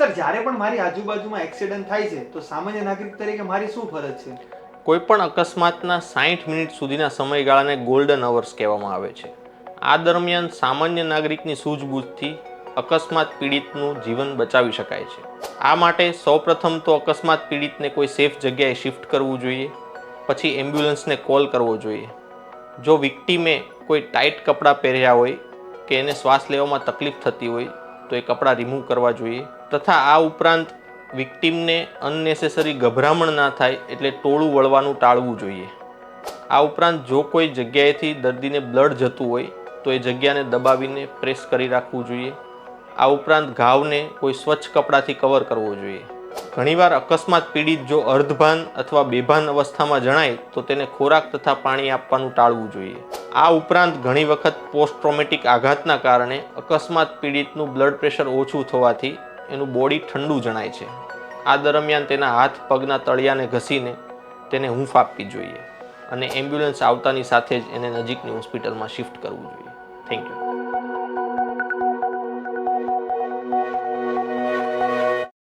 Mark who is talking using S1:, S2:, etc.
S1: Sir, જ્યારે પણ મારી આજુબાજુમાં એક્સિડન્ટ થાય છે તો સામાન્ય નાગરિક તરીકે મારી શું ફરજ છે?
S2: કોઈપણ અકસ્માતના 60 મિનિટ સુધીના સમયગાળાને ગોલ્ડન અવર્સ કહેવામાં આવે છે. આ દરમિયાન સામાન્ય નાગરિકની સૂઝબૂછથી અકસ્માત પીડિતનું જીવન બચાવી શકાય છે. આ માટે સૌપ્રથમ તો અકસ્માત પીડિતને કોઈ સેફ જગ્યાએ શિફ્ટ કરવું જોઈએ, પછી એમ્બ્યુલન્સને કોલ કરવો જોઈએ. જો વિક્ટીમે કોઈ ટાઈટ કપડાં પહેર્યા હોય કે એને શ્વાસ લેવામાં તકલીફ થતી હોય તો એ કપડાં રિમૂવ કરવા જોઈએ. તથા આ ઉપરાંત વિક્ટીમને અનનેસેસરી ગભરામણ ના થાય એટલે ટોળું વળવાનું ટાળવું જોઈએ. આ ઉપરાંત જો કોઈ જગ્યાએથી દર્દીને બ્લડ જતું હોય તો એ જગ્યાને દબાવીને પ્રેસ કરી રાખવું જોઈએ. આ ઉપરાંત ઘાવને કોઈ સ્વચ્છ કપડાથી કવર કરવો જોઈએ. ઘણીવાર અકસ્માત પીડિત જો અર્ધભાન અથવા બેભાન અવસ્થામાં જણાય તો તેને ખોરાક તથા પાણી આપવાનું ટાળવું જોઈએ. આ ઉપરાંત ઘણી વખત પોસ્ટ ટ્રોમેટિક આઘાતના કારણે અકસ્માત પીડિતનું બ્લડ પ્રેશર ઓછું થવાથી એનું બોડી ઠંડુ જણાય છે. આ દરમિયાન તેના હાથ પગના તળિયાને ઘસીને તેને હૂંફ આપવી જોઈએ અને એમ્બ્યુલન્સ આવતાની સાથે જ એને નજીકની હોસ્પિટલમાં શિફ્ટ કરવું જોઈએ. Thank you.